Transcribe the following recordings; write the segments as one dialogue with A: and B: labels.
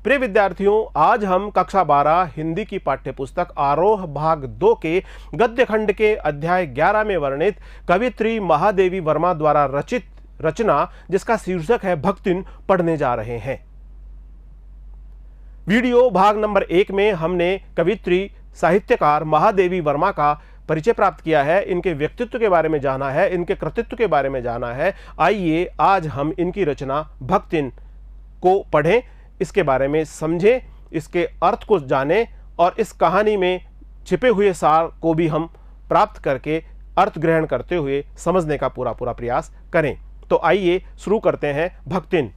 A: प्रिय विद्यार्थियों, आज हम कक्षा 12 हिंदी की पाठ्यपुस्तक आरोह भाग 2 के गद्य खंड के अध्याय 11 में वर्णित कवियत्री महादेवी वर्मा द्वारा रचित रचना जिसका शीर्षक है भक्तिन पढ़ने जा रहे हैं। वीडियो भाग नंबर 1 में हमने कवियत्री साहित्यकार महादेवी वर्मा का परिचय प्राप्त किया है, इनके व्यक्तित्व के बारे में जाना है, इनके कृतित्व के बारे में जाना है। आइए आज हम इनकी रचना भक्तिन को पढ़ें, इसके बारे में समझें, इसके अर्थ को जानें और इस कहानी में छिपे हुए सार को भी हम प्राप्त करके अर्थ ग्रहण करते हुए समझने का पूरा प्रयास करें। तो आइए शुरू करते हैं। भक्तिन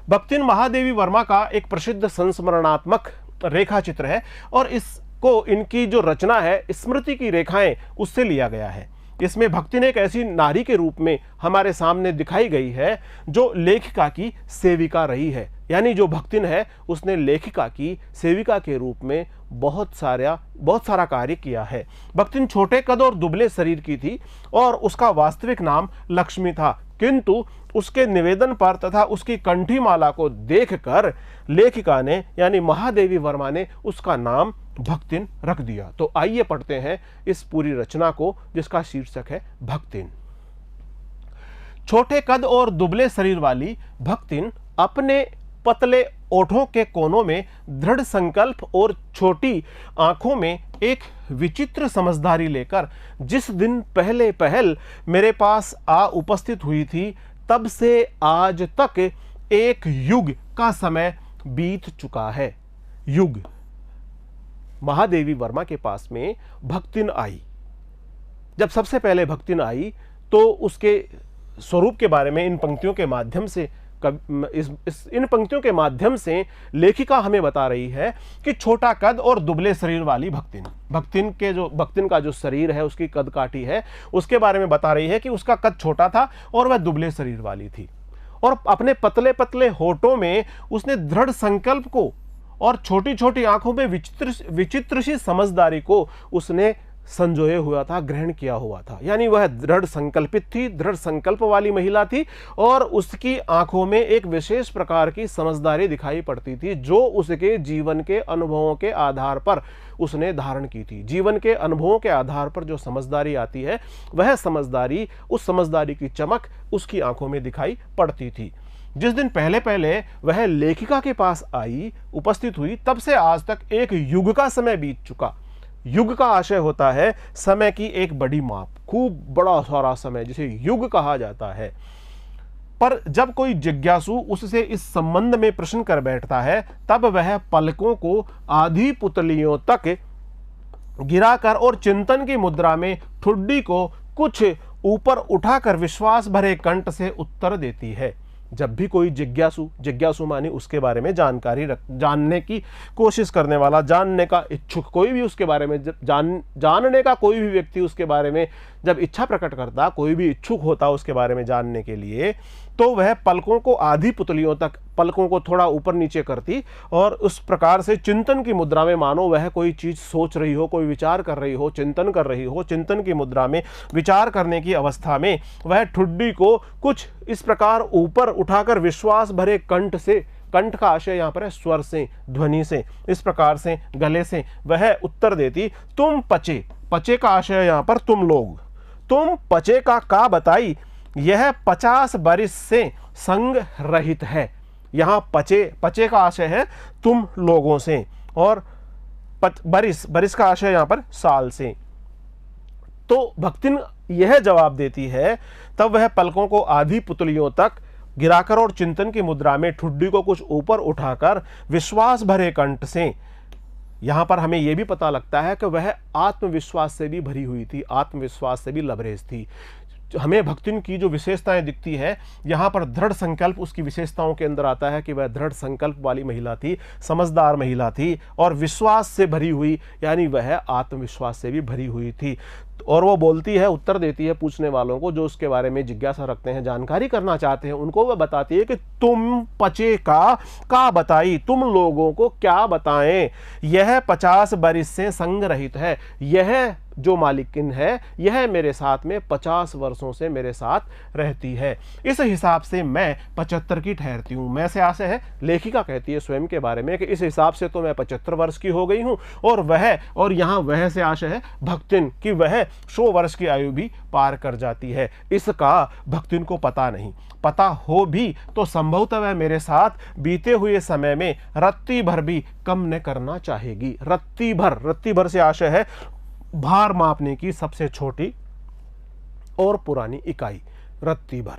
A: भक्तिन महादेवी वर्मा का एक प्रसिद्ध संस्मरणात्मक रेखा चित्र है और इसको इनकी जो रचना है स्मृति की रेखाएं उससे लिया गया है। इसमें भक्तिन एक ऐसी नारी के रूप में हमारे सामने दिखाई गई है जो लेखिका की सेविका रही है। यानी जो भक्तिन है उसने लेखिका की सेविका के रूप में बहुत सारा कार्य किया है। भक्तिन छोटे कद और दुबले शरीर की थी और उसका वास्तविक नाम लक्ष्मी था, किंतु उसके निवेदन पर तथा उसकी कंठी माला को देखकर लेखिका ने यानी महादेवी वर्मा ने उसका नाम भक्तिन रख दिया। तो आइए पढ़ते हैं इस पूरी रचना को जिसका शीर्षक है भक्तिन। छोटे कद और दुबले शरीर वाली भक्तिन अपने पतले ओठों के कोनों में दृढ़ संकल्प और छोटी आंखों में एक विचित्र समझदारी लेकर जिस दिन पहले पहल मेरे पास आ उपस्थित हुई थी, तब से आज तक एक युग का समय बीत चुका है। युग। महादेवी वर्मा के पास में भक्तिन आई। जब सबसे पहले भक्तिन आई तो उसके स्वरूप के बारे में इन पंक्तियों के माध्यम से इन पंक्तियों के माध्यम से लेखिका हमें बता रही है कि छोटा कद और दुबले शरीर वाली भक्तिन का जो शरीर है, उसकी कद काठी है, उसके बारे में बता रही है कि उसका कद छोटा था और वह दुबले शरीर वाली थी और अपने पतले पतले होठों में उसने दृढ़ संकल्प को और छोटी छोटी आंखों में विचित्र सी समझदारी को उसने संजोए हुआ था, ग्रहण किया हुआ था। यानी वह दृढ़ संकल्पित थी, दृढ़ संकल्प वाली महिला थी और उसकी आंखों में एक विशेष प्रकार की समझदारी दिखाई पड़ती थी जो उसके जीवन के अनुभवों के आधार पर उसने धारण की थी। जीवन के अनुभवों के आधार पर जो समझदारी आती है वह समझदारी, उस समझदारी की चमक उसकी आंखों में दिखाई पड़ती थी। जिस दिन पहले पहले वह लेखिका के पास आई, उपस्थित हुई, तब से आज तक एक युग का समय बीत चुका। युग का आशय होता है समय की एक बड़ी माप, खूब बड़ा सारा समय जिसे युग कहा जाता है। पर जब कोई जिज्ञासु उससे इस संबंध में प्रश्न कर बैठता है तब वह पलकों को आधी पुतलियों तक गिराकर और चिंतन की मुद्रा में ठुड्डी को कुछ ऊपर उठाकर विश्वास भरे कंठ से उत्तर देती है। जब भी कोई जिज्ञासु मानी उसके बारे में जानने की कोशिश करने वाला, जानने का इच्छुक, कोई भी उसके बारे में जानने का कोई भी व्यक्ति उसके बारे में जब इच्छा प्रकट करता, कोई भी इच्छुक होता उसके बारे में जानने के लिए, तो वह पलकों को आधी पुतलियों तक, पलकों को थोड़ा ऊपर नीचे करती और उस प्रकार से चिंतन की मुद्रा में, मानो वह कोई चीज सोच रही हो, कोई विचार कर रही हो, चिंतन कर रही हो, चिंतन की मुद्रा में विचार करने की अवस्था में वह ठुड्डी को कुछ इस प्रकार ऊपर उठाकर विश्वास भरे कंठ से, कंठ का आशय यहाँ पर है स्वर से, ध्वनि से, इस प्रकार से गले से वह उत्तर देती, तुम पचे, पचे का आशय यहाँ पर तुम लोग, तुम पचे का बताई, यह 50 बरिस से संग रहित है। यहाँ पचे का आशय है तुम लोगों से और बरिस का आशय यहाँ पर साल से। तो भक्तिन यह जवाब देती है, तब वह पलकों को आधी पुतलियों तक गिराकर और चिंतन की मुद्रा में ठुड्डी को कुछ ऊपर उठाकर विश्वास भरे कंठ से, यहां पर हमें यह भी पता लगता है कि वह आत्मविश्वास से भी भरी हुई थी, आत्मविश्वास से भी लबरेज थी। हमें भक्तिन की जो विशेषताएं दिखती है, यहाँ पर दृढ़ संकल्प उसकी विशेषताओं के अंदर आता है कि वह दृढ़ संकल्प वाली महिला थी, समझदार महिला थी और विश्वास से भरी हुई, यानी वह आत्मविश्वास से भी भरी हुई थी। और वो बोलती है, उत्तर देती है पूछने वालों को, जो उसके बारे में जिज्ञासा रखते हैं, जानकारी करना चाहते हैं, उनको वह बताती है कि तुम पचे का बताई, तुम लोगों को क्या बताएं, यह 50 बरिस से संग रहित है, यह जो मालिकिन है यह मेरे साथ में 50 वर्षों से मेरे साथ रहती है, इस हिसाब से मैं 75 की ठहरती हूँ। मैं से आशय है, लेखिका कहती है स्वयं के बारे में कि इस हिसाब से तो मैं 75 वर्ष की हो गई हूँ, और यहाँ वह से आशय है भक्तिन कि वह 100 वर्ष की आयु भी पार कर जाती है। इसका भक्तिन को पता नहीं, पता हो भी तो संभवतः वह मेरे साथ बीते हुए समय में रत्ती भर भी कम न करना चाहेगी। रत्ती भर से आशय है भार मापने की सबसे छोटी और पुरानी इकाई, रत्ती भर।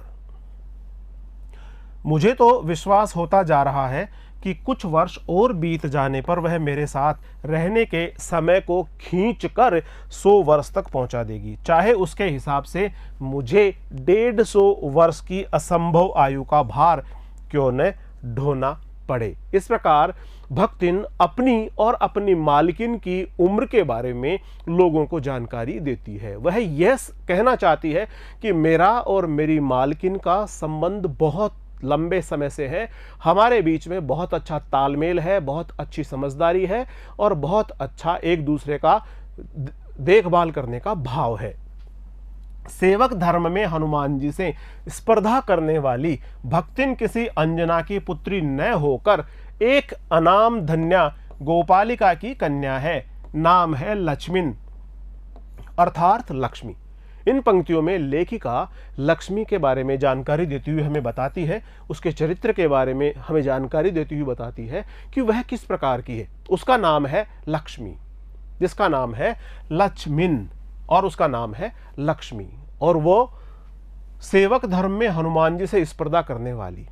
A: मुझे तो विश्वास होता जा रहा है कि कुछ वर्ष और बीत जाने पर वह मेरे साथ रहने के समय को खींचकर 100 वर्ष तक पहुंचा देगी, चाहे उसके हिसाब से मुझे 150 वर्ष की असंभव आयु का भार क्यों न ढोना पड़े। इस प्रकार भक्तिन अपनी और अपनी मालकिन की उम्र के बारे में लोगों को जानकारी देती है। वह यह कहना चाहती है कि मेरा और मेरी मालकिन का संबंध बहुत लंबे समय से है, हमारे बीच में बहुत अच्छा तालमेल है, बहुत अच्छी समझदारी है और बहुत अच्छा एक दूसरे का देखभाल करने का भाव है। सेवक धर्म में हनुमान जी से स्पर्धा करने वाली भक्तिन किसी अंजना की पुत्री न होकर एक अनाम धन्या गोपालिका की कन्या है, नाम है लक्ष्मिन अर्थात लक्ष्मी। इन पंक्तियों में लेखिका लक्ष्मी के बारे में जानकारी देती हुई हमें बताती है, उसके चरित्र के बारे में हमें जानकारी देती हुई बताती है कि वह किस प्रकार की है। उसका नाम है लक्ष्मी, जिसका नाम है लक्ष्मिन और उसका नाम है लक्ष्मी, और वो सेवक धर्म में हनुमान जी से स्पर्धा करने वाली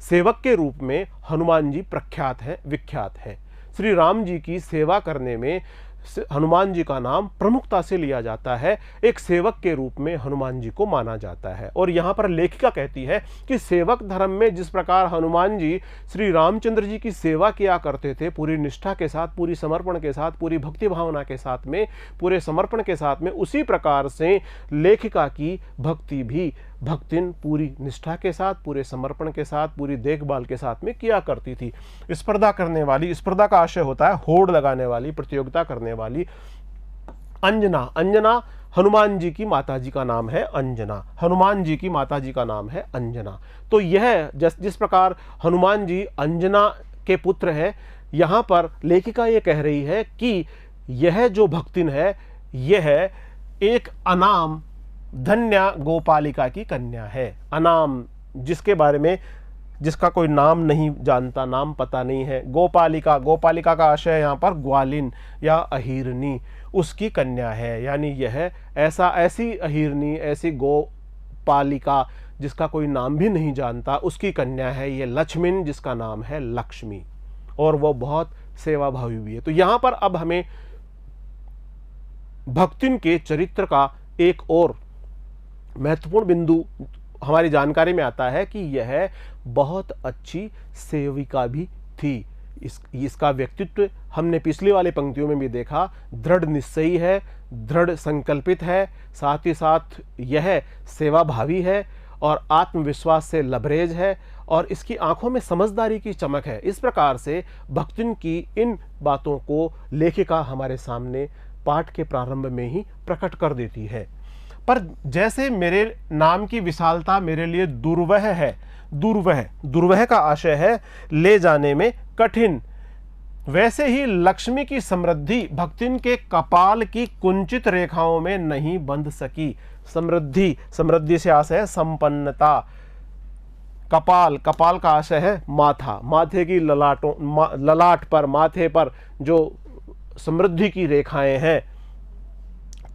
A: सेवक के रूप में हनुमान जी प्रख्यात है, विख्यात है। श्री राम जी की सेवा करने में हनुमान जी का नाम प्रमुखता से लिया जाता है, एक सेवक के रूप में हनुमान जी को माना जाता है। और यहाँ पर लेखिका कहती है कि सेवक धर्म में जिस प्रकार हनुमान जी श्री रामचंद्र जी की सेवा किया करते थे, पूरी निष्ठा के साथ, पूरी समर्पण के साथ, पूरी भक्ति भावना के साथ में, पूरे समर्पण के साथ में, उसी प्रकार से लेखिका की भक्ति भी भक्तिन पूरी निष्ठा के साथ, पूरे समर्पण के साथ, पूरी देखभाल के साथ में किया करती थी। स्पर्धा करने वाली, स्पर्धा का आशय होता है होड़ लगाने वाली, प्रतियोगिता करने वाली। अंजना हनुमान जी की माताजी का नाम है अंजना, हनुमान जी की माताजी का नाम है अंजना। तो यह जिस प्रकार हनुमान जी अंजना के पुत्र है, यहाँ पर लेखिका ये कह रही है कि यह जो भक्तिन है यह एक अनाम धन्या गोपालिका की कन्या है। अनाम जिसके बारे में जिसका कोई नाम नहीं जानता, नाम पता नहीं है। गोपालिका का आशय यहाँ पर ग्वालिन या अहिरनी, उसकी कन्या है। यानी यह ऐसी अहिरनी, ऐसी गोपालिका जिसका कोई नाम भी नहीं जानता, उसकी कन्या है ये लक्ष्मिन, जिसका नाम है लक्ष्मी, और वो बहुत सेवा भावी भी है। तो यहाँ पर अब हमें भक्तिन के चरित्र का एक और महत्वपूर्ण बिंदु हमारी जानकारी में आता है कि यह बहुत अच्छी सेविका भी थी। इसका व्यक्तित्व हमने पिछली वाली पंक्तियों में भी देखा, दृढ़ निश्चयी है, दृढ़ संकल्पित है, साथ ही साथ यह सेवा भावी है और आत्मविश्वास से लबरेज है, और इसकी आंखों में समझदारी की चमक है। इस प्रकार से भक्तिन की इन बातों को लेखिका हमारे सामने पाठ के प्रारंभ में ही प्रकट कर देती है। पर जैसे मेरे नाम की विशालता मेरे लिए दुर्वह है, दुर्वह का आशय है ले जाने में कठिन, वैसे ही लक्ष्मी की समृद्धि भक्तिन के कपाल की कुंचित रेखाओं में नहीं बंध सकी। समृद्धि से आशय है संपन्नता। कपाल का आशय है माथा, माथे की ललाट पर, माथे पर जो समृद्धि की रेखाएं हैं,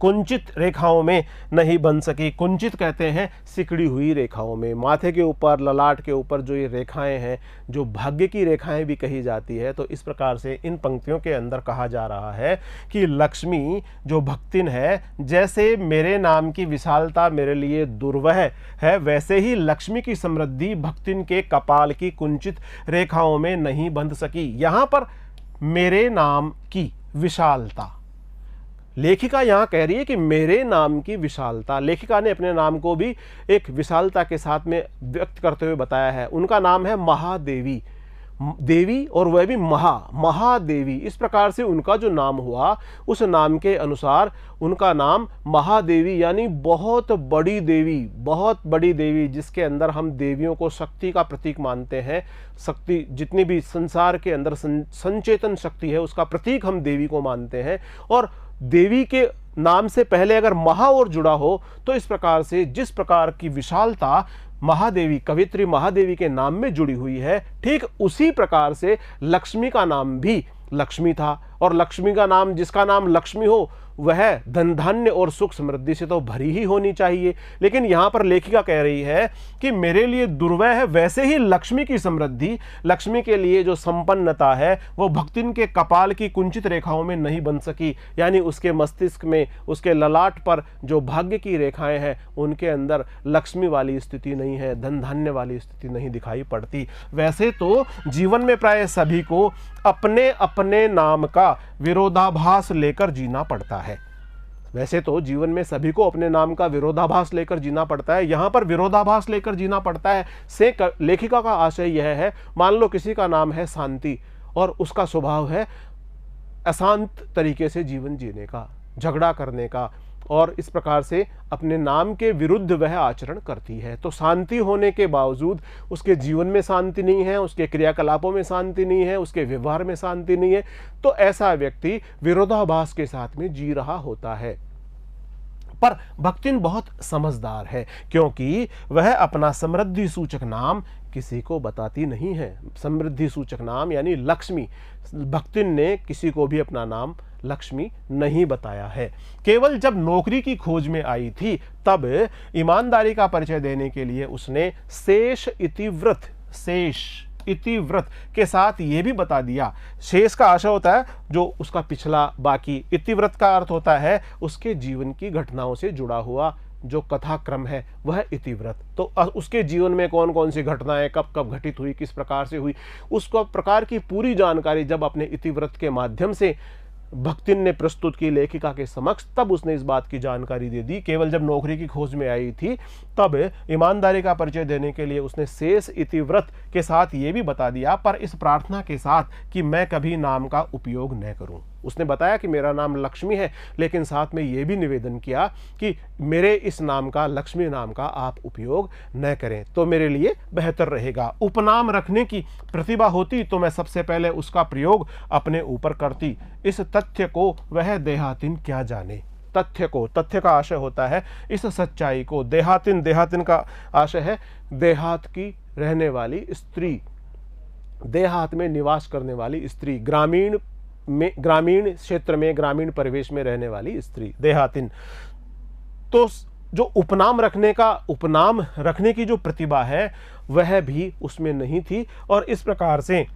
A: कुंचित रेखाओं में नहीं बन सकी। कुंचित कहते हैं सिकड़ी हुई रेखाओं में। माथे के ऊपर, ललाट के ऊपर जो ये रेखाएं हैं, जो भाग्य की रेखाएं भी कही जाती है। तो इस प्रकार से इन पंक्तियों के अंदर कहा जा रहा है कि लक्ष्मी जो भक्तिन है, जैसे मेरे नाम की विशालता मेरे लिए दुर्वह है, वैसे ही लक्ष्मी की समृद्धि भक्तिन के कपाल की कुंचित रेखाओं में नहीं बंध सकी। यहाँ पर मेरे नाम की विशालता, लेखिका यहाँ कह रही है कि मेरे नाम की विशालता, लेखिका ने अपने नाम को भी एक विशालता के साथ में व्यक्त करते हुए बताया है। उनका नाम है महादेवी, देवी और वह भी महादेवी। इस प्रकार से उनका जो नाम हुआ, उस नाम के अनुसार उनका नाम महादेवी यानी बहुत बड़ी देवी, बहुत बड़ी देवी, जिसके अंदर हम देवियों को शक्ति का प्रतीक मानते हैं। शक्ति जितनी भी संसार के अंदर संचेतन शक्ति है, उसका प्रतीक हम देवी को मानते हैं। और देवी के नाम से पहले अगर महा और जुड़ा हो तो इस प्रकार से जिस प्रकार की विशालता महादेवी, कवित्री महादेवी के नाम में जुड़ी हुई है, ठीक उसी प्रकार से लक्ष्मी का नाम भी लक्ष्मी था। और लक्ष्मी का नाम, जिसका नाम लक्ष्मी हो, वह धन धान्य और सुख समृद्धि से तो भरी ही होनी चाहिए। लेकिन यहाँ पर लेखिका कह रही है कि मेरे लिए दुर्वह है वैसे ही लक्ष्मी की समृद्धि, लक्ष्मी के लिए जो संपन्नता है वो भक्तिन के कपाल की कुंचित रेखाओं में नहीं बन सकी। यानी उसके मस्तिष्क में, उसके ललाट पर जो भाग्य की रेखाएं हैं, उनके अंदर लक्ष्मी वाली स्थिति नहीं है, धन धान्य वाली स्थिति नहीं दिखाई पड़ती। वैसे तो जीवन में प्राय सभी को अपने अपने नाम का विरोधाभास लेकर जीना पड़ता है। वैसे तो जीवन में सभी को अपने नाम का विरोधाभास लेकर जीना पड़ता है। यहां पर विरोधाभास लेकर जीना पड़ता है से लेखिका का आशय यह है, मान लो किसी का नाम है शांति और उसका स्वभाव है अशांत तरीके से जीवन जीने का, झगड़ा करने का, और इस प्रकार से अपने नाम के विरुद्ध वह आचरण करती है। तो शांति होने के बावजूद उसके जीवन में शांति नहीं है, उसके क्रियाकलापों में शांति नहीं है, उसके व्यवहार में शांति नहीं है, तो ऐसा व्यक्ति विरोधाभास के साथ में जी रहा होता है। पर भक्तिन बहुत समझदार है, क्योंकि वह अपना समृद्धि सूचक नाम किसी को बताती नहीं है। समृद्धि सूचक नाम यानी लक्ष्मी, भक्तिन ने किसी को भी अपना नाम लक्ष्मी नहीं बताया है। केवल जब नौकरी की खोज में आई थी तब ईमानदारी का परिचय देने के लिए उसने शेष इतिव्रत, शेष इतिव्रत के साथ ये भी बता दिया। शेष का आशय होता है जो उसका पिछला, बाकी। इतिव्रत का अर्थ होता है उसके जीवन की घटनाओं से जुड़ा हुआ जो कथाक्रम है, वह इतिव्रत। तो उसके जीवन में कौन कौन सी घटनाएं कब कब घटित हुई, किस प्रकार से हुई, उसको प्रकार की पूरी जानकारी जब अपने इतिव्रत के माध्यम से भक्तिन ने प्रस्तुत की लेखिका के समक्ष, तब उसने इस बात की जानकारी दे दी। केवल जब नौकरी की खोज में आई थी तब ईमानदारी का परिचय देने के लिए उसने शेष इतिव्रत के साथ ये भी बता दिया, पर इस प्रार्थना के साथ कि मैं कभी नाम का उपयोग न करूं। उसने बताया कि मेरा नाम लक्ष्मी है, लेकिन साथ में ये भी निवेदन किया कि मेरे इस नाम का, लक्ष्मी नाम का आप उपयोग न करें तो मेरे लिए बेहतर रहेगा। उपनाम रखने की प्रतिभा होती तो मैं सबसे पहले उसका प्रयोग अपने ऊपर करती। इस तथ्य को वह देहातिन क्या जाने। तथ्य को, तथ्य का आशय होता है इस सच्चाई को। देहातिन, देहातिन का आशय है देहात की रहने वाली स्त्री, देहात में निवास करने वाली स्त्री, ग्रामीण क्षेत्र में, ग्रामीण परिवेश में रहने वाली स्त्री, देहातिन। तो जो उपनाम रखने की जो प्रतिभा है वह भी उसमें नहीं थी, और इस प्रकार से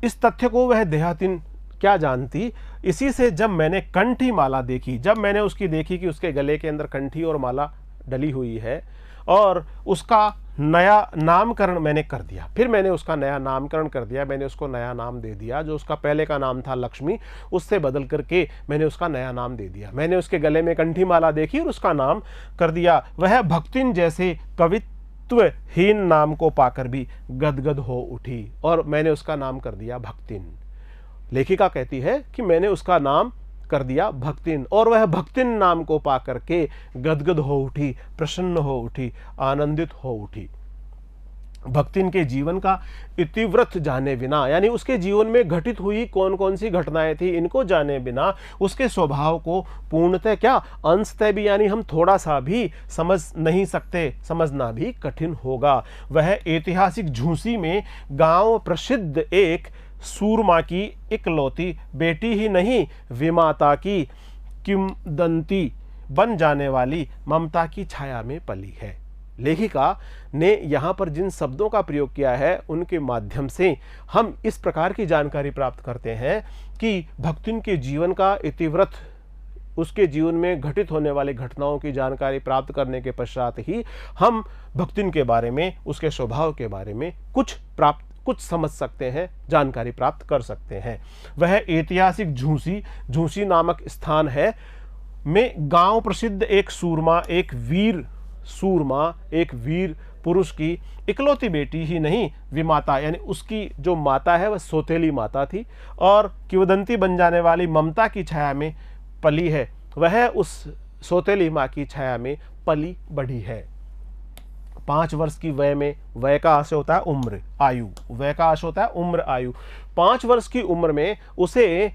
A: इस तथ्य को वह देहातिन क्या जानती। इसी से जब मैंने कंठी माला देखी, जब मैंने उसकी देखी कि उसके गले के अंदर कंठी और माला डली हुई है, और उसका नया नामकरण मैंने कर दिया, फिर मैंने उसका नया नामकरण कर दिया, मैंने उसको नया नाम दे दिया। जो उसका पहले का नाम था लक्ष्मी, उससे बदल करके मैंने उसका नया नाम दे दिया। मैंने उसके गले में कंठी माला देखी और उसका नाम कर दिया। वह भक्तिन जैसे कवित्वहीन नाम को पाकर भी गदगद हो उठी, और मैंने उसका नाम कर दिया भक्तिन। लेखिका कहती है कि मैंने उसका नाम कर दिया भक्तिन, और वह भक्तिन नाम को पाकर के गदगद हो उठी, प्रसन्न हो उठी, आनंदित हो उठी। भक्तिन के जीवन का इतिव्रत जाने बिना, यानी उसके जीवन में घटित हुई कौन कौन सी घटनाएं थी, इनको जाने बिना उसके स्वभाव को पूर्णतः क्या, अंशतः भी यानी हम थोड़ा सा भी समझ नहीं सकते, समझना भी कठिन होगा। वह ऐतिहासिक झूसी में गांव प्रसिद्ध एक सूरमा की इकलौती बेटी ही नहीं, विमाता की किंवदंती बन जाने वाली ममता की छाया में पली है। लेखिका ने यहाँ पर जिन शब्दों का प्रयोग किया है उनके माध्यम से हम इस प्रकार की जानकारी प्राप्त करते हैं कि भक्तिन के जीवन का इतिव्रत, उसके जीवन में घटित होने वाली घटनाओं की जानकारी प्राप्त करने के पश्चात ही हम भक्तिन के बारे में, उसके स्वभाव के बारे में कुछ प्राप्त कुछ समझ सकते हैं, जानकारी प्राप्त कर सकते हैं। वह ऐतिहासिक झूसी नामक स्थान है में गांव प्रसिद्ध एक वीर पुरुष की इकलौती बेटी ही नहीं, विमाता यानी उसकी जो माता है वह सौतेली माता थी और किंवदंती बन जाने वाली ममता की छाया में पली है। वह उस सौतेली माँ की छाया में पली बढ़ी है। 5 वर्ष की वय का आशय होता है उम्र आयु, वय का आशय होता है उम्र आयु। 5 वर्ष की उम्र में उसे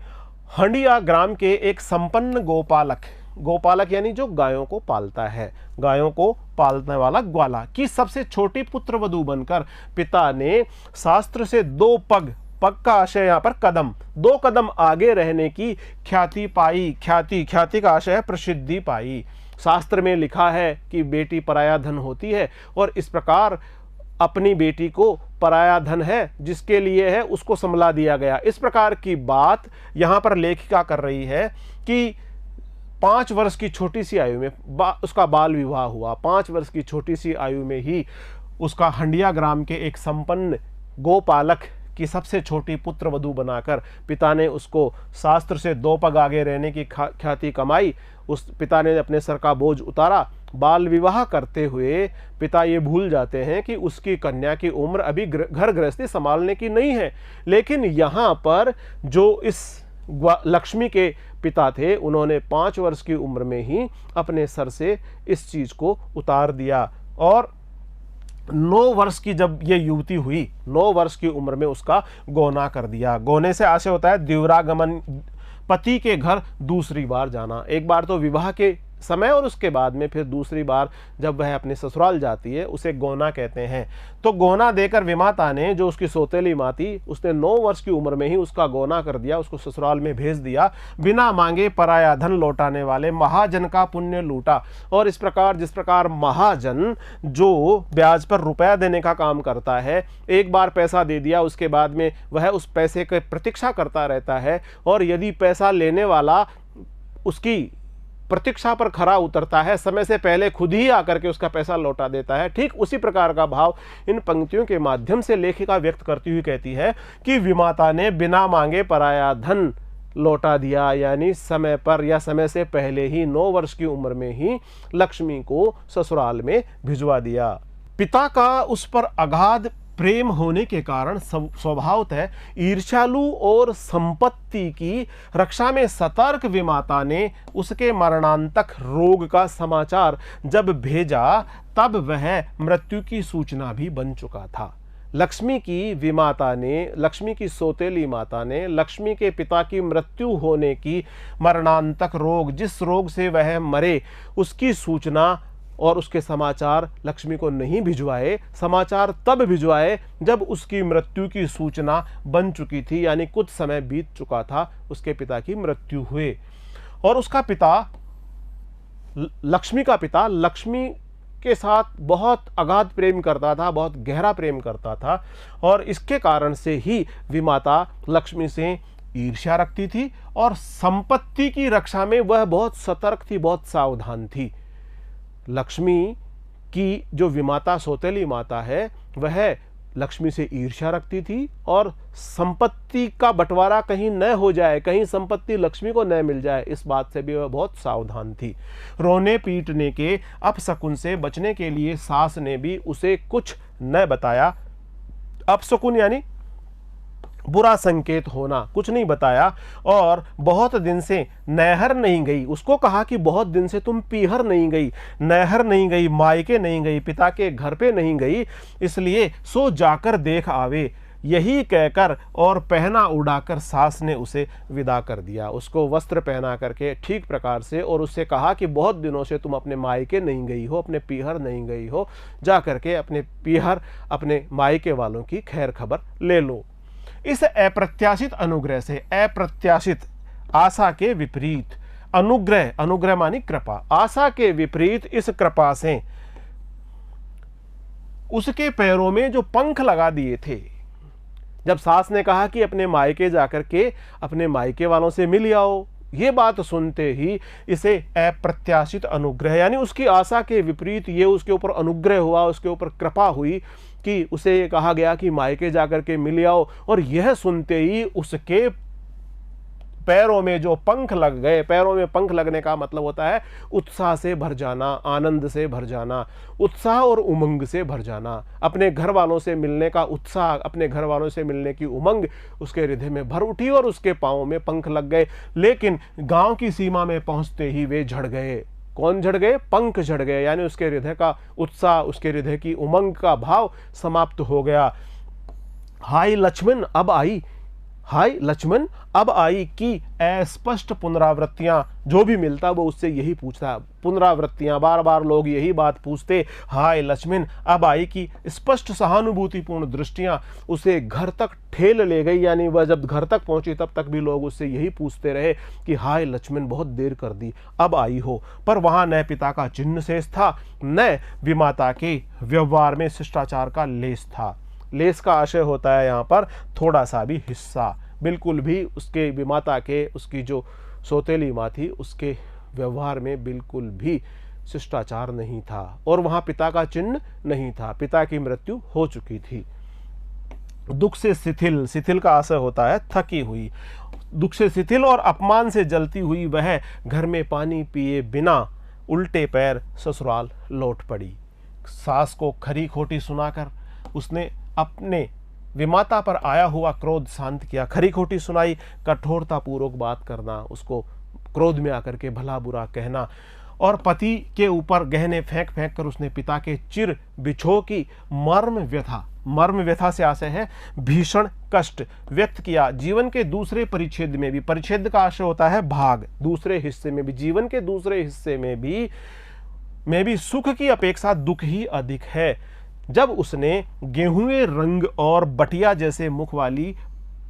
A: हंडिया ग्राम के एक संपन्न गोपालक यानी जो गायों को पालता है, गायों को पालने वाला ग्वाला की सबसे छोटी पुत्र वधू बनकर पिता ने शास्त्र से 2 पग का आशय यहाँ पर कदम, 2 कदम आगे रहने की ख्याति पाई। ख्याति का आशय है प्रसिद्धि पाई। शास्त्र में लिखा है कि बेटी पराया धन होती है और इस प्रकार अपनी बेटी को पराया धन है जिसके लिए है उसको संभला दिया गया। इस प्रकार की बात यहाँ पर लेखिका कर रही है कि 5 वर्ष की छोटी सी आयु में उसका बाल विवाह हुआ। 5 वर्ष की छोटी सी आयु में ही उसका हंडिया ग्राम के एक संपन्न गोपालक की सबसे छोटी पुत्र वधू बनाकर पिता ने उसको शास्त्र से 2 पग आगे रहने की ख्याति कमाई। उस पिता ने अपने सर का बोझ उतारा। बाल विवाह करते हुए पिता ये भूल जाते हैं कि उसकी कन्या की उम्र अभी घर गृहस्थी संभालने की नहीं है। लेकिन यहाँ पर जो इस लक्ष्मी के पिता थे उन्होंने 5 वर्ष की उम्र में ही अपने सर से इस चीज को उतार दिया और 9 वर्ष की जब ये युवती हुई, 9 वर्ष की उम्र में उसका गौना कर दिया। गौने से आशय होता है द्विरागमन, पति के घर दूसरी बार जाना। एक बार तो विवाह के समय और उसके बाद में फिर दूसरी बार जब वह अपने ससुराल जाती है उसे गौना कहते हैं। तो गौना देकर विमाता ने, जो उसकी सौतेली माँ थी, उसने 9 वर्ष की उम्र में ही उसका गौना कर दिया, उसको ससुराल में भेज दिया। बिना मांगे पराया धन लौटाने वाले महाजन का पुण्य लूटा। और इस प्रकार जिस प्रकार महाजन जो ब्याज पर रुपया देने का काम करता है, एक बार पैसा दे दिया उसके बाद में वह उस पैसे की प्रतीक्षा करता रहता है और यदि पैसा लेने वाला उसकी प्रतीक्षा पर खरा उतरता है, समय से पहले खुद ही आकर के उसका पैसा लौटा देता है, ठीक उसी प्रकार का भाव इन पंक्तियों के माध्यम से लेखिका व्यक्त करती हुई कहती है कि विमाता ने बिना मांगे पराया धन लौटा दिया, यानी समय पर या समय से पहले ही 9 वर्ष की उम्र में ही लक्ष्मी को ससुराल में भिजवा दिया। पिता का उस पर अगाध प्रेम होने के कारण स्वभावतः ईर्ष्यालु और संपत्ति की रक्षा में सतर्क विमाता ने उसके मरणांतक रोग का समाचार जब भेजा तब वह मृत्यु की सूचना भी बन चुका था। लक्ष्मी की सौतेली माता ने लक्ष्मी के पिता की मृत्यु होने की मरणांतक रोग, जिस रोग से वह मरे, उसकी सूचना और उसके समाचार लक्ष्मी को नहीं भिजवाए। समाचार तब भिजवाए जब उसकी मृत्यु की सूचना बन चुकी थी, यानी कुछ समय बीत चुका था, उसके पिता की मृत्यु हुए। और उसका पिता, लक्ष्मी का पिता, लक्ष्मी के साथ बहुत अगाध प्रेम करता था, बहुत गहरा प्रेम करता था और इसके कारण से ही विमाता लक्ष्मी से ईर्ष्या रखती थी और संपत्ति की रक्षा में वह बहुत सतर्क थी, बहुत सावधान थी। लक्ष्मी की जो विमाता सौतेली माता है वह लक्ष्मी से ईर्ष्या रखती थी और संपत्ति का बंटवारा कहीं न हो जाए, कहीं संपत्ति लक्ष्मी को न मिल जाए, इस बात से भी वह बहुत सावधान थी। रोने पीटने के अपशकुन से बचने के लिए सास ने भी उसे कुछ न बताया। अपशकुन यानी बुरा संकेत होना, कुछ नहीं बताया। और बहुत दिन से नहर नहीं गई, उसको कहा कि बहुत दिन से तुम पीहर नहीं गई, नहर नहीं गई, मायके नहीं गई, पिता के घर पे नहीं गई, इसलिए सो जाकर देख आवे। यही कहकर और पहना उड़ाकर सास ने उसे विदा कर दिया। उसको वस्त्र पहना करके ठीक प्रकार से और उससे कहा कि बहुत दिनों से तुम अपने मायके नहीं गई हो, अपने पीहर नहीं गई हो, जा करके अपने पीहर, अपने मायके वालों की खैर खबर ले लो। इस अप्रत्याशित अनुग्रह से, अप्रत्याशित आशा के विपरीत, अनुग्रह मानी कृपा, आशा के विपरीत इस कृपा से उसके पैरों में जो पंख लगा दिए थे, जब सास ने कहा कि अपने मायके जाकर के अपने मायके वालों से मिल आओ, ये बात सुनते ही इसे अप्रत्याशित अनुग्रह यानी उसकी आशा के विपरीत ये उसके ऊपर अनुग्रह हुआ, उसके ऊपर कृपा हुई उसे ये कहा गया कि मायके जाकर के मिल आओ, और यह सुनते ही उसके पैरों में जो पंख लग गए, पैरों में पंख लगने का मतलब होता है उत्साह से भर जाना, आनंद से भर जाना, उत्साह और उमंग से भर जाना। अपने घर वालों से मिलने का उत्साह, अपने घर वालों से मिलने की उमंग उसके हृदय में भर उठी और उसके पांवों में पंख लग गए। लेकिन गांव की सीमा में पहुंचते ही वे झड़ गए। कौन झड़ गए? पंख झड़ गए, यानी उसके हृदय का उत्साह, उसके हृदय की उमंग का भाव समाप्त हो गया। हाय लक्ष्मण अब आई, हाय लक्ष्मण अब आई की अस्पष्ट पुनरावृत्तियां, जो भी मिलता वो उससे यही पूछता, पुनरावृत्तियां, बार बार लोग यही बात पूछते, हाय लक्ष्मण अब आई की स्पष्ट सहानुभूतिपूर्ण दृष्टियां उसे घर तक ठेल ले गई। यानी वह जब घर तक पहुंची तब तक भी लोग उससे यही पूछते रहे कि हाय लक्ष्मण बहुत देर कर दी, अब आई हो। पर वहां न पिता का चिन्ह शेष था, न विमाता के व्यवहार में शिष्टाचार का लेस था। लेस का आशय होता है यहाँ पर थोड़ा सा भी हिस्सा। बिल्कुल भी उसके विमाता के, उसकी जो सौतेली माँ थी, उसके व्यवहार में बिल्कुल भी शिष्टाचार नहीं था, और वहाँ पिता का चिन्ह नहीं था। पिता की मृत्यु हो चुकी थी। दुख से शिथिल, शिथिल का आशय होता है थकी हुई। दुख से शिथिल और अपमान से जलती हुई वह घर में पानी पिए बिना उल्टे पैर ससुराल लौट पड़ी। सास को खरी खोटी सुनाकर उसने अपने विमाता पर आया हुआ क्रोध शांत किया। खरी खोटी सुनाई, कठोरता पूर्वक बात करना, उसको क्रोध में आकर के भला बुरा कहना, और पति के ऊपर गहने फेंक फेंक कर उसने पिता के चिर बिछो की मर्म व्यथा, मर्म व्यथा से आशय है भीषण कष्ट व्यक्त किया। जीवन के दूसरे परिच्छेद में भी, परिच्छेद का आशय होता है भाग, दूसरे हिस्से में भी, जीवन के दूसरे हिस्से में भी सुख की अपेक्षा दुख ही अधिक है। जब उसने गेहूं रंग और बटिया जैसे मुख वाली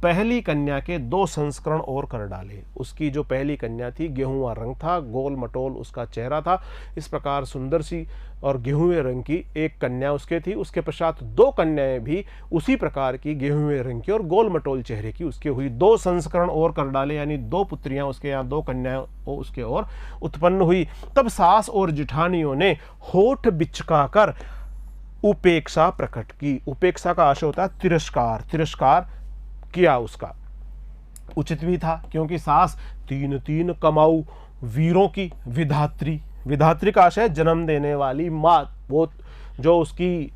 A: पहली कन्या के 2 संस्करण और कर डाले। उसकी जो पहली कन्या थी गेहूं रंग था, गोल मटोल उसका चेहरा था, इस प्रकार सुंदर सी और गेहूं रंग की एक कन्या उसके थी। उसके पश्चात 2 कन्याएं भी उसी प्रकार की गेहूं रंग की और गोल मटोल चेहरे की उसकी हुई। 2 संस्करण और कर डाले, यानी 2 पुत्रियां उसके यहाँ, 2 कन्याएं उसके और उत्पन्न हुई। तब सास और जिठानियों ने होठ बिचकाकर उपेक्षा प्रकट की। उपेक्षा का आशय होता है तिरस्कार, तिरस्कार किया उसका। उचित भी था, क्योंकि सास 3 कमाऊ वीरों की विधात्री, विधात्री का आशय जन्म देने वाली माँ। वो जो उसकी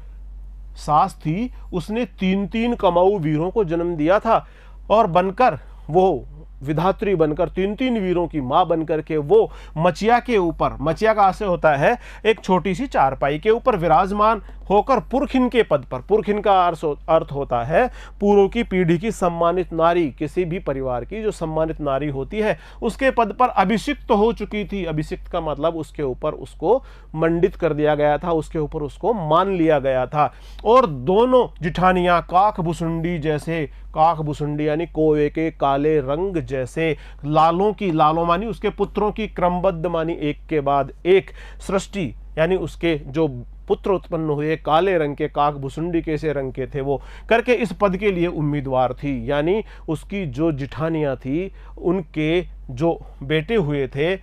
A: सास थी उसने 3 कमाऊ वीरों को जन्म दिया था, और बनकर वो विधात्री बनकर 3 वीरों की मां बनकर के वो मचिया के ऊपर, मचिया का आशय होता है एक छोटी सी चारपाई के ऊपर विराजमान होकर पुरखिन के पद पर, पुरखिन का अर्थ होता है पूर्व की पीढ़ी की सम्मानित नारी, किसी भी परिवार की जो सम्मानित नारी होती है उसके पद पर अभिषिक्त हो चुकी थी। अभिषिक्त का मतलब उसके ऊपर उसको मंडित कर दिया गया था, उसके ऊपर उसको मान लिया गया था। और दोनों जिठानियां काक भुसुंडी जैसे, काक भुसुंडी यानी कोवे के काले रंग जैसे, लालों की, लालों मानी उसके पुत्रों की क्रमबद्ध मानी एक के बाद एक सृष्टि, यानी उसके जो पुत्र उत्पन्न हुए काले रंग के, काक भुसुंडी कैसे रंग के थे वो करके इस पद के लिए उम्मीदवार थी। यानी उसकी जो जिठानियां थी उनके जो बेटे हुए थे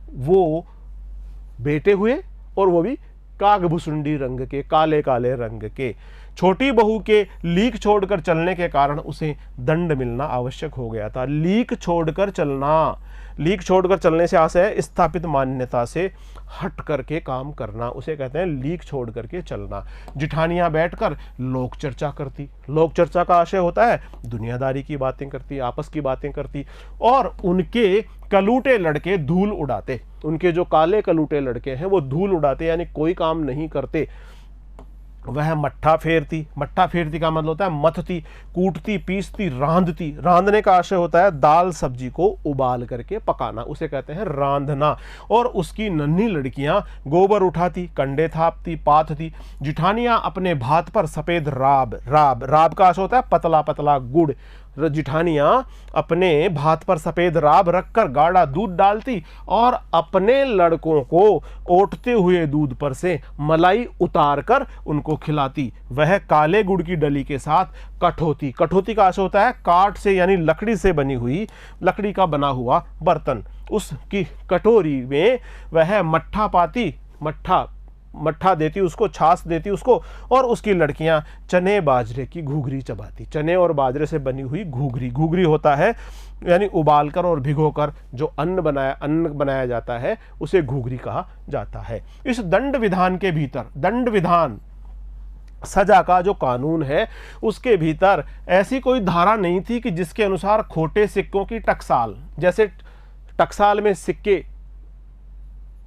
A: वो बेटे हुए, और वो भी काक भुसुंडी रंग के, काले काले रंग के। छोटी बहू के लीक छोड़कर चलने के कारण उसे दंड मिलना आवश्यक हो गया था। लीक छोड़कर चलना, लीक छोड़कर चलने से आशय है स्थापित मान्यता से हट करके काम करना, उसे कहते हैं लीक छोड़ करके चलना। जिठानियां बैठकर लोक चर्चा करती, लोक चर्चा का आशय होता है दुनियादारी की बातें करती, आपस की बातें करती, और उनके कलूटे लड़के धूल उड़ाते, उनके जो काले कलूटे लड़के हैं वो धूल उड़ाते, यानी कोई काम नहीं करते। वह मट्ठा फेरती, मट्ठा फेरती का मतलब होता है मथती, कूटती, पीसती, रांधती। रांधने का आशय होता है दाल सब्जी को उबाल करके पकाना, उसे कहते हैं रांधना। और उसकी नन्ही लड़कियां गोबर उठाती, कंडे थापती, पाथती। जिठानियां अपने भात पर सफेद राब, राब, राब का आशय होता है पतला पतला गुड़। जिठानियां अपने भात पर सफेद राब रखकर गाढ़ा दूध डालती और अपने लड़कों को ओटते हुए दूध पर से मलाई उतार कर उनको खिलाती। वह काले गुड़ की डली के साथ कठौती, कठौती का आशय होता है काठ से यानी लकड़ी से बनी हुई, लकड़ी का बना हुआ बर्तन, उसकी कटोरी में वह मट्ठा पाती, मट्ठा मट्ठा देती उसको, छाछ देती उसको, और उसकी लड़कियां चने बाजरे की घूघरी चबाती। चने और बाजरे से बनी हुई घूघरी, घूघरी होता है यानी उबालकर और भिगोकर जो अन्न बनाया जाता है उसे घूघरी कहा जाता है। इस दंड विधान के भीतर, दंड विधान सजा का जो कानून है उसके भीतर ऐसी कोई धारा नहीं थी कि जिसके अनुसार खोटे सिक्कों की टकसाल, जैसे टकसाल में सिक्के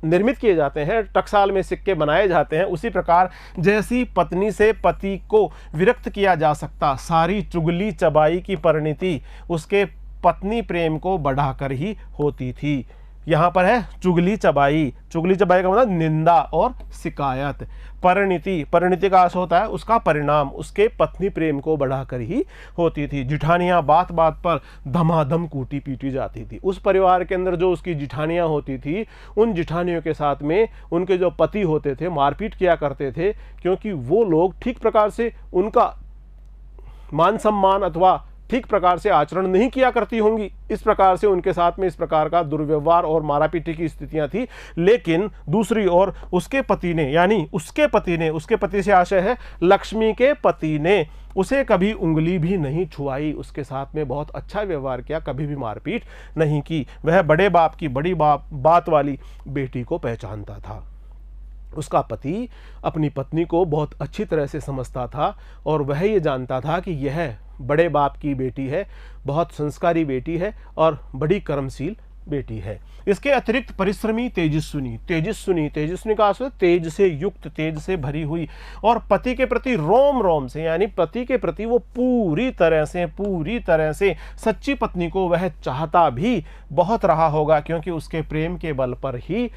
A: निर्मित किए जाते हैं, टकसाल में सिक्के बनाए जाते हैं, उसी प्रकार जैसी पत्नी से पति को विरक्त किया जा सकता, सारी चुगली चबाई की परिणति उसके पत्नी प्रेम को बढ़ाकर ही होती थी। यहां पर है चुगली चबाई, चुगली चबाई का मतलब निंदा और शिकायत। परिणति, परिणति का अर्थ होता है उसका परिणाम, उसके पत्नी प्रेम को बढ़ाकर ही होती थी। जिठानियां बात बात पर धमाधम कूटी पीटी जाती थी। उस परिवार के अंदर जो उसकी जिठानियां होती थी, उन जिठानियों के साथ में उनके जो पति होते थे मारपीट किया करते थे, क्योंकि वो लोग ठीक प्रकार से उनका मान सम्मान अथवा ठीक प्रकार से आचरण नहीं किया करती होंगी, इस प्रकार से उनके साथ में इस प्रकार का दुर्व्यवहार और मारापीटी की स्थितियां थी। लेकिन दूसरी ओर उसके पति ने, यानी उसके पति ने, उसके पति से आशय है लक्ष्मी के पति ने उसे कभी उंगली भी नहीं छुआई, उसके साथ में बहुत अच्छा व्यवहार किया, कभी भी मारपीट नहीं की। वह बड़े बाप की बड़ी बात वाली बेटी को पहचानता था। उसका पति अपनी पत्नी को बहुत अच्छी तरह से समझता था और वह ये जानता था कि यह बड़े बाप की बेटी है, बहुत संस्कारी बेटी है और बड़ी कर्मशील बेटी है। इसके अतिरिक्त परिश्रमी, तेजस्विनी, तेजस्विनी, तेजस्विनी का अर्थ तेज से युक्त, तेज से भरी हुई, और पति के प्रति रोम रोम से, यानी पति के प्रति वो पूरी तरह से सच्ची पत्नी को वह चाहता भी बहुत रहा होगा, क्योंकि उसके प्रेम के बल पर ही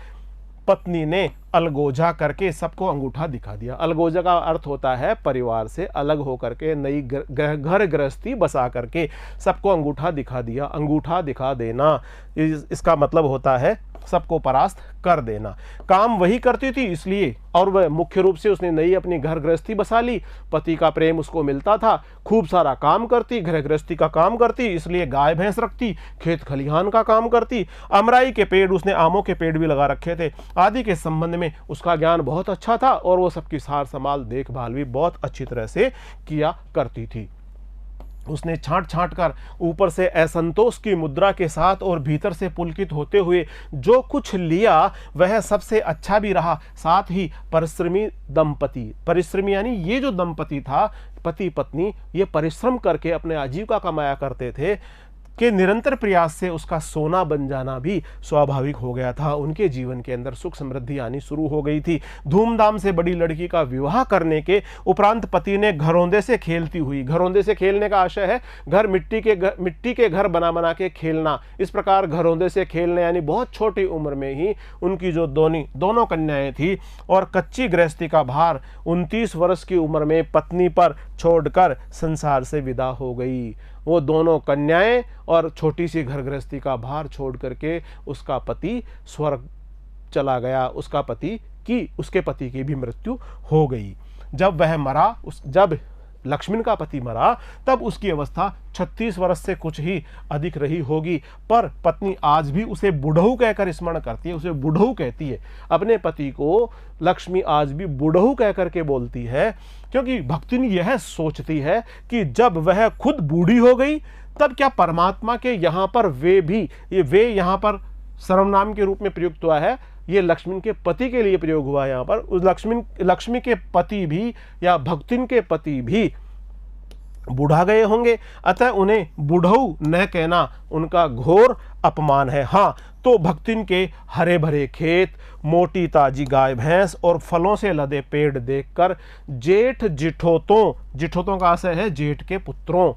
A: पत्नी ने अलगोजा करके सबको अंगूठा दिखा दिया। अलगोजा का अर्थ होता है परिवार से अलग होकर के नई घर गृहस्थी बसा करके सबको अंगूठा दिखा दिया। अंगूठा दिखा देना इसका मतलब होता है सबको परास्त कर देना। काम वही करती थी इसलिए, और वह मुख्य रूप से उसने नई अपनी घर गृहस्थी बसा ली, पति का प्रेम उसको मिलता था, खूब सारा काम करती, घर गृहस्थी का काम करती, इसलिए गाय भैंस रखती, खेत खलिहान का काम करती, अमराई के पेड़, उसने आमों के पेड़ भी लगा रखे थे, आदि के संबंध में उसका ज्ञान बहुत अच्छा था और वो सबकी सार संभाल देखभाल भी बहुत अच्छी तरह से किया करती थी। उसने छांट छांट कर ऊपर से असंतोष की मुद्रा के साथ और भीतर से पुलकित होते हुए जो कुछ लिया वह सबसे अच्छा भी रहा। साथ ही परिश्रमी दंपति, परिश्रमी यानी ये जो दंपति था पति पत्नी, ये परिश्रम करके अपने आजीविका कमाया करते थे, के निरंतर प्रयास से उसका सोना बन जाना भी स्वाभाविक हो गया था। उनके जीवन के अंदर सुख समृद्धि आनी शुरू हो गई थी। धूमधाम से बड़ी लड़की का विवाह करने के उपरांत पति ने घरौंदे से खेलती हुई, घरौंदे से खेलने का आशय है घर मिट्टी के घर बना के खेलना, इस प्रकार घरौंदे से खेलने यानी बहुत छोटी उम्र में ही उनकी जो दोनों कन्याएं थी और कच्ची गृहस्थी का भार 29 वर्ष की उम्र में पत्नी पर छोड़कर संसार से विदा हो गई। वो दोनों कन्याएं और छोटी सी घर गृहस्थी का भार छोड़ करके उसका पति स्वर्ग चला गया। उसके पति की भी मृत्यु हो गई। जब वह मरा, जब लक्ष्मण का पति मरा, तब उसकी अवस्था 36 वर्ष से कुछ ही अधिक रही होगी, पर पत्नी आज भी उसे बुढ़ऊ कहकर स्मरण करती है, उसे बुढ़ऊ कहती है। अपने पति को लक्ष्मी आज भी बुढ़ऊ कहकर के बोलती है, क्योंकि भक्तिनी यह सोचती है कि जब वह खुद बूढ़ी हो गई तब क्या परमात्मा के यहाँ पर वे यहाँ पर सर्वनाम के रूप में प्रयुक्त हुआ है, ये लक्ष्मण के पति के लिए प्रयोग हुआ है। यहाँ पर उस लक्ष्मी के पति भी या भक्तिन के पति भी बूढ़ा गए होंगे, अतः उन्हें बुढ़ऊ न कहना उनका घोर अपमान है। हाँ, तो भक्तिन के हरे भरे खेत, मोटी ताजी गाय भैंस और फलों से लदे पेड़ देखकर जिठोतों का आशय है जेठ के पुत्रों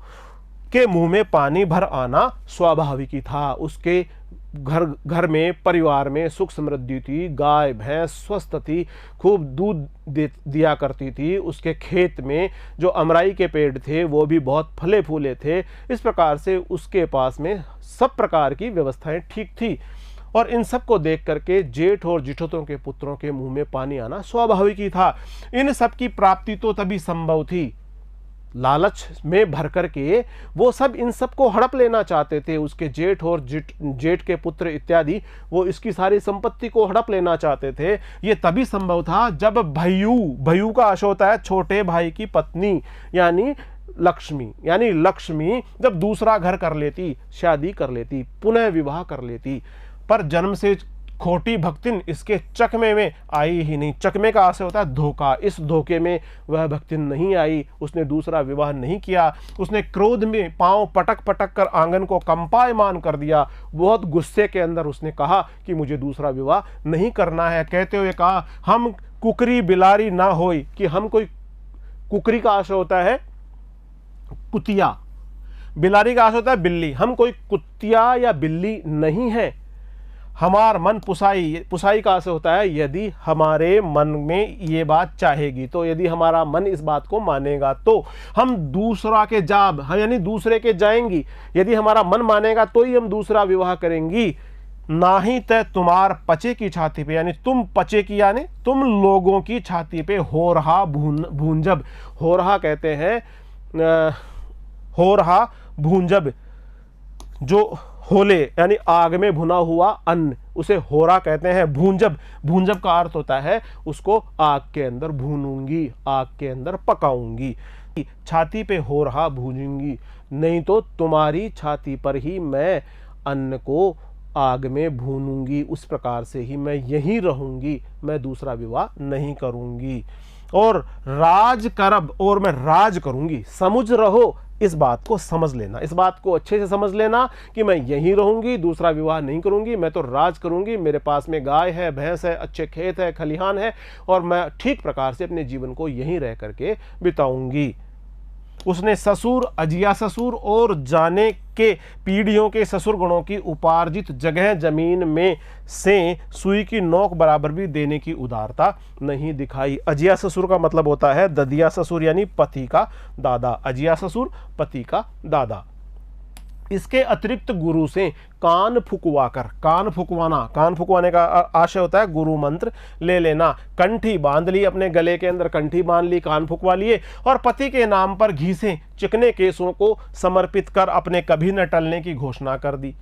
A: के मुंह में पानी भर आना स्वाभाविक ही था। उसके घर में परिवार में सुख समृद्धि थी, गाय भैंस स्वस्थ थी, खूब दूध दिया करती थी, उसके खेत में जो अमराई के पेड़ थे वो भी बहुत फले फूले थे। इस प्रकार से उसके पास में सब प्रकार की व्यवस्थाएं ठीक थी और इन सब को देख करके जेठ और जिठोतों के पुत्रों के मुंह में पानी आना स्वाभाविक ही था। इन सब की प्राप्ति तो तभी संभव थी लालच में भर करके वो सब इन सब को हड़प लेना चाहते थे। उसके जेठ और जेठ के पुत्र इत्यादि वो इसकी सारी संपत्ति को हड़प लेना चाहते थे। ये तभी संभव था जब भयू का अर्थ होता है छोटे भाई की पत्नी यानी लक्ष्मी जब दूसरा घर कर लेती, शादी कर लेती, पुनः विवाह कर लेती। पर जन्म से खोटी भक्तिन इसके चकमे में आई ही नहीं। चकमे का आशय होता है धोखा। इस धोखे में वह भक्तिन नहीं आई, उसने दूसरा विवाह नहीं किया। उसने क्रोध में पांव पटक पटक कर आंगन को कंपायमान कर दिया। बहुत गुस्से के अंदर उसने कहा कि मुझे दूसरा विवाह नहीं करना है। कहते हुए कहा, हम कुकरी बिलारी ना होई, कि हम कोई, कुकरी का आशय होता है कुतिया, बिलारी का आशय होता है बिल्ली, हम कोई कुतिया या बिल्ली नहीं है। हमार मन पुसाई का आशय होता है यदि हमारे मन में ये बात चाहेगी, तो यदि हमारा मन इस बात को मानेगा तो हम दूसरा के यानी दूसरे के जाएंगी। यदि हमारा मन मानेगा तो ही हम दूसरा विवाह करेंगी। ना ही तय तुम्हार पचे की छाती पे, यानी तुम पचे की यानी तुम लोगों की छाती पे हो रहा भूंजब। हो रहा कहते हैं हो रहा भूंजब, जो होले यानी आग में भुना हुआ अन्न, उसे होरा कहते हैं। भूंजब का अर्थ होता है उसको आग के अंदर भूनूंगी, आग के अंदर पकाऊंगी। छाती पे हो रहा भूनूंगी, नहीं तो तुम्हारी छाती पर ही मैं अन्न को आग में भूनूंगी। उस प्रकार से ही मैं यहीं रहूंगी, मैं दूसरा विवाह नहीं करूंगी। और राज करब, और मैं राज करूंगी। समुझ रहो, इस बात को समझ लेना, इस बात को अच्छे से समझ लेना कि मैं यहीं रहूंगी, दूसरा विवाह नहीं करूंगी, मैं तो राज करूंगी। मेरे पास में गाय है, भैंस है, अच्छे खेत है, खलिहान है, और मैं ठीक प्रकार से अपने जीवन को यहीं रह करके बिताऊंगी। उसने ससुर, अजिया ससुर और जाने के पीढ़ियों के ससुर गणों की उपार्जित जगह जमीन में से सुई की नोक बराबर भी देने की उदारता नहीं दिखाई। अजिया ससुर का मतलब होता है ददिया ससुर यानी पति का दादा। अजिया ससुर पति का दादा। इसके अतिरिक्त गुरु से कान फुकवाकर, कान फुकवाने का आशय होता है गुरु मंत्र ले लेना। कंठी बांध ली, अपने गले के अंदर कंठी बांध ली, कान फुकवा लिए, और पति के नाम पर घी से चिकने केसों को समर्पित कर अपने कभी न टलने की घोषणा कर दी।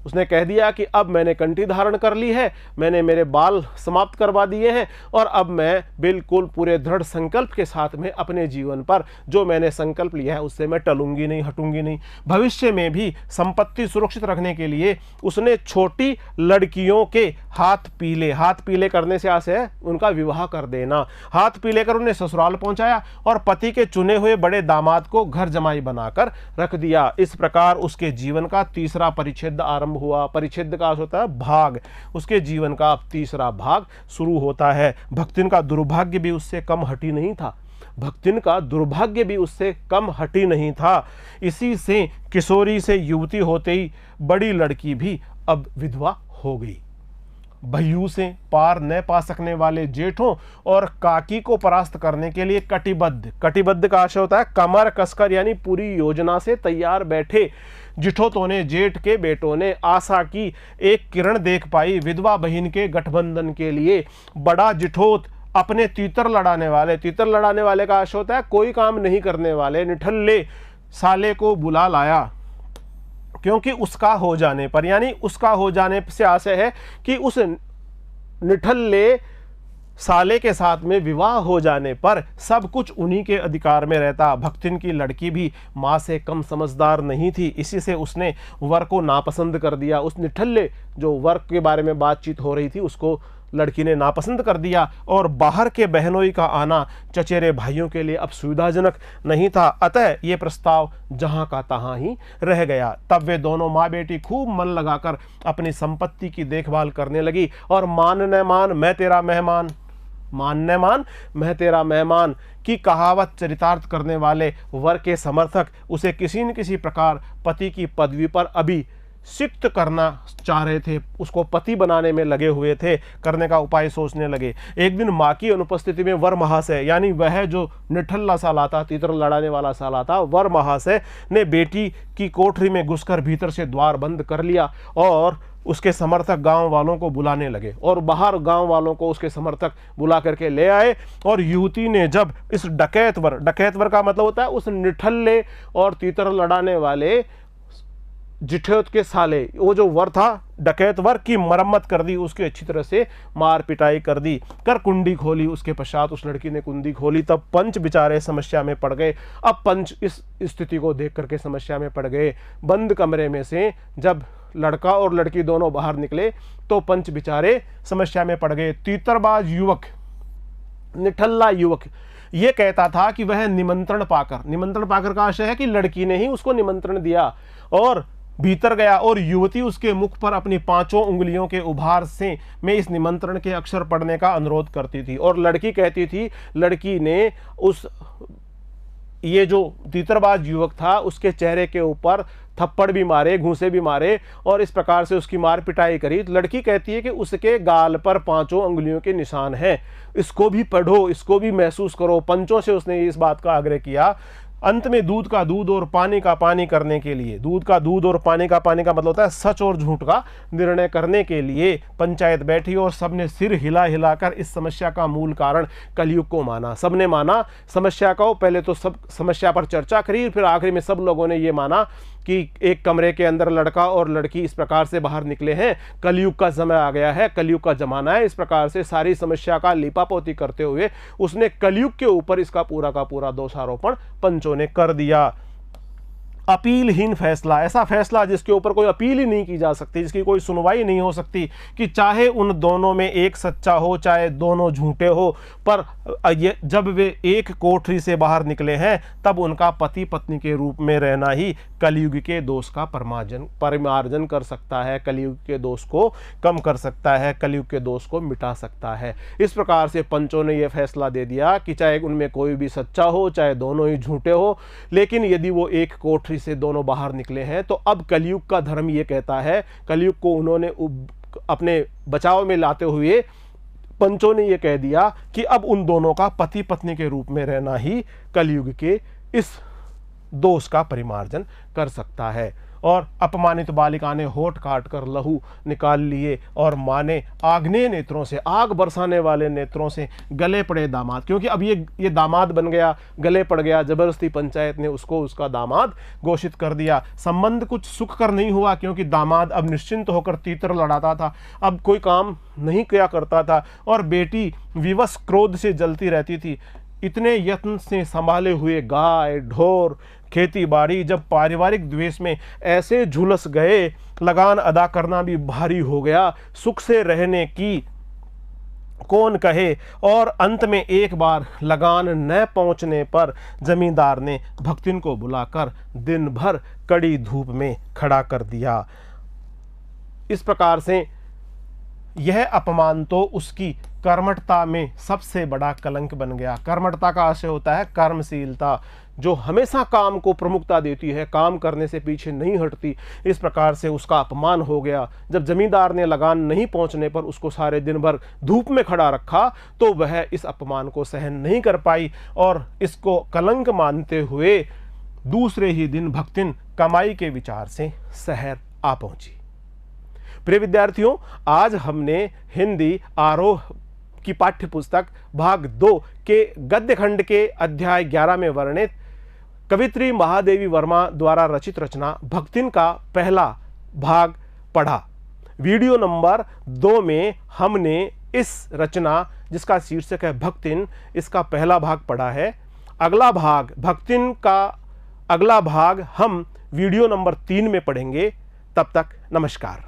A: उसने कह दिया कि अब मैंने कंठी धारण कर ली है, मैंने मेरे बाल समाप्त करवा दिए हैं, और अब मैं बिल्कुल पूरे दृढ़ संकल्प के साथ में अपने जीवन पर जो मैंने संकल्प लिया है उससे मैं टलूंगी नहीं, हटूंगी नहीं। भविष्य में भी संपत्ति सुरक्षित रखने के लिए उसने छोटी लड़कियों के हाथ पीले करने से आशय है उनका विवाह कर देना। हाथ पीले कर उन्हें ससुराल पहुंचाया और पति के चुने हुए बड़े दामाद को घर जमाई बनाकर रख दिया। इस प्रकार उसके जीवन का तीसरा परिच्छेद आरंभ हुआ। परिच्छेद का अर्थ होता है भाग। उसके जीवन का अब तीसरा भाग शुरू होता है। भक्तिन का दुर्भाग्य भी उससे कम हटी नहीं था। भक्तिन का दुर्भाग्य भी उससे कम हटी नहीं था। इसी से किशोरी से युवती होते ही बड़ी लड़की भी अब विधवा हो गई। भय्यू से पार न पा सकने वाले जेठों और काकी को परास्त करने के लिए कटिबद्ध का आशय होता है कमर कसकर यानी पूरी योजना से तैयार बैठे जिठोतों ने, जेठ के बेटों ने आशा की एक किरण देख पाई। विधवा बहन के गठबंधन के लिए बड़ा जिठोत अपने तीतर लड़ाने वाले का आशय होता है कोई काम नहीं करने वाले निठल्ले साले को बुला लाया। क्योंकि उसका हो जाने पर, यानी उसका हो जाने से आशय है कि उस निठल्ले साले के साथ में विवाह हो जाने पर सब कुछ उन्हीं के अधिकार में रहता। भक्तिन की लड़की भी माँ से कम समझदार नहीं थी, इसी से उसने वर को नापसंद कर दिया। उस निठल्ले जो वर के बारे में बातचीत हो रही थी उसको लड़की ने नापसंद कर दिया, और बाहर के बहनोई का आना चचेरे भाइयों के लिए अब सुविधाजनक नहीं था। अतः ये प्रस्ताव जहां का तहां ही रह गया। तब वे दोनों माँ बेटी खूब मन लगाकर अपनी संपत्ति की देखभाल करने लगी, और मान न मान मैं तेरा मेहमान की कहावत चरितार्थ करने वाले वर के समर्थक उसे किसी न किसी प्रकार पति की पदवी पर अभी सिक्त करना चाह रहे थे, उसको पति बनाने में लगे हुए थे, करने का उपाय सोचने लगे। एक दिन माँ की अनुपस्थिति में वर महाशय, यानी वह जो निठल्ला सालाता, तीतर लड़ाने वाला सालाता, वर महाशय ने बेटी की कोठरी में घुसकर भीतर से द्वार बंद कर लिया और उसके समर्थक गांव वालों को बुलाने लगे और बाहर गांव वालों को उसके समर्थक बुला करके ले आए। और युवती ने जब इस डकैतवर का मतलब होता है उस निठल्ले और तीतर लड़ाने वाले जिठेत के साले, वो जो वर था डकैत वर की मरम्मत कर दी, उसकी अच्छी तरह से मार पिटाई कर दी, कर कुंडी खोली। उसके पश्चात उस लड़की ने कुंडी खोली, तब पंच बेचारे समस्या में पड़ गए। अब पंच इस स्थिति को देख करके समस्या में पड़ गए। बंद कमरे में से जब लड़का और लड़की दोनों बाहर निकले तो पंच बेचारे समस्या में पड़ गए। तीतरबाज युवक, निठल्ला युवक ये कहता था कि वह निमंत्रण पाकर का आशय है कि लड़की ने ही उसको निमंत्रण दिया, और भीतर गया और युवती उसके मुख पर अपनी 5 उंगलियों के उभार से में इस निमंत्रण के अक्षर पढ़ने का अनुरोध करती थी। और लड़की कहती थी, लड़की ने उस ये जो तीतरबाज युवक था उसके चेहरे के ऊपर थप्पड़ भी मारे, घूंसे भी मारे और इस प्रकार से उसकी मार पिटाई करी। लड़की कहती है कि उसके गाल पर 5 उंगलियों के निशान हैं, इसको भी पढ़ो, इसको भी महसूस करो। पंचों से उसने इस बात का आग्रह किया। अंत में दूध का दूध और पानी का पानी करने के लिए, दूध का दूध और पानी का मतलब होता है सच और झूठ का निर्णय करने के लिए पंचायत बैठी और सबने सिर हिला हिलाकर इस समस्या का मूल कारण कलयुग को माना। सबने माना समस्या को, पहले तो सब समस्या पर चर्चा करी, फिर आखिरी में सब लोगों ने ये माना कि एक कमरे के अंदर लड़का और लड़की इस प्रकार से बाहर निकले हैं, कलयुग का समय आ गया है, कलयुग का जमाना है। इस प्रकार से सारी समस्या का लीपापोती करते हुए उसने कलयुग के ऊपर इसका पूरा का पूरा दोषारोपण पंचों ने कर दिया। अपीलहीन फैसला, ऐसा फैसला जिसके ऊपर कोई अपील ही नहीं की जा सकती, जिसकी कोई सुनवाई नहीं हो सकती, कि चाहे उन दोनों में एक सच्चा हो चाहे दोनों झूठे हो, पर जब वे एक कोठरी से बाहर निकले हैं तब उनका पति पत्नी के रूप में रहना ही कलयुग के दोष का परिमार्जन कर सकता है, कलयुग के दोष को कम कर सकता है, कलयुग के दोष को मिटा सकता है। इस प्रकार से पंचों ने यह फैसला दे दिया कि चाहे उनमें कोई भी सच्चा हो चाहे दोनों ही झूठे हो, लेकिन यदि वो एक कोठरी से दोनों बाहर निकले हैं तो अब कलयुग का धर्म ये कहता है, कलयुग को उन्होंने अपने बचाव में लाते हुए पंचों ने ये कह दिया कि अब उन दोनों का पति पत्नी के रूप में रहना ही कलयुग के इस दोष का परिमार्जन कर सकता है। और अपमानित बालिका ने होठ काट कर लहू निकाल लिए और माँ ने आग्नेय नेत्रों से, आग बरसाने वाले नेत्रों से गले पड़े दामाद, क्योंकि अब ये दामाद बन गया, गले पड़ गया, जबरदस्ती पंचायत ने उसको उसका दामाद घोषित कर दिया। संबंध कुछ सुख कर नहीं हुआ, क्योंकि दामाद अब निश्चिंत होकर तीतर लड़ाता था, अब कोई काम नहीं किया करता था और बेटी विवश क्रोध से जलती रहती थी। इतने यत्न से संभाले हुए गाय ढोर खेती बाड़ी जब पारिवारिक द्वेष में ऐसे झुलस गए, लगान अदा करना भी भारी हो गया, सुख से रहने की कौन कहे। और अंत में एक बार लगान न पहुंचने पर जमींदार ने भक्तिन को बुलाकर दिन भर कड़ी धूप में खड़ा कर दिया। इस प्रकार से यह अपमान तो उसकी कर्मठता में सबसे बड़ा कलंक बन गया। कर्मठता का आशय होता है कर्मशीलता, जो हमेशा काम को प्रमुखता देती है, काम करने से पीछे नहीं हटती। इस प्रकार से उसका अपमान हो गया। जब जमींदार ने लगान नहीं पहुंचने पर उसको सारे दिन भर धूप में खड़ा रखा तो वह इस अपमान को सहन नहीं कर पाई और इसको कलंक मानते हुए दूसरे ही दिन भक्तिन कमाई के विचार से शहर आ पहुंची। प्रिय विद्यार्थियों, आज हमने हिंदी आरोह की पाठ्य पुस्तक भाग 2 के गद्य खंड के अध्याय 11 में वर्णित कवित्री महादेवी वर्मा द्वारा रचित रचना भक्तिन का पहला भाग पढ़ा। वीडियो नंबर 2 में हमने इस रचना, जिसका शीर्षक है भक्तिन, इसका पहला भाग पढ़ा है। अगला भाग भक्तिन का अगला भाग हम वीडियो नंबर 3 में पढ़ेंगे। तब तक नमस्कार।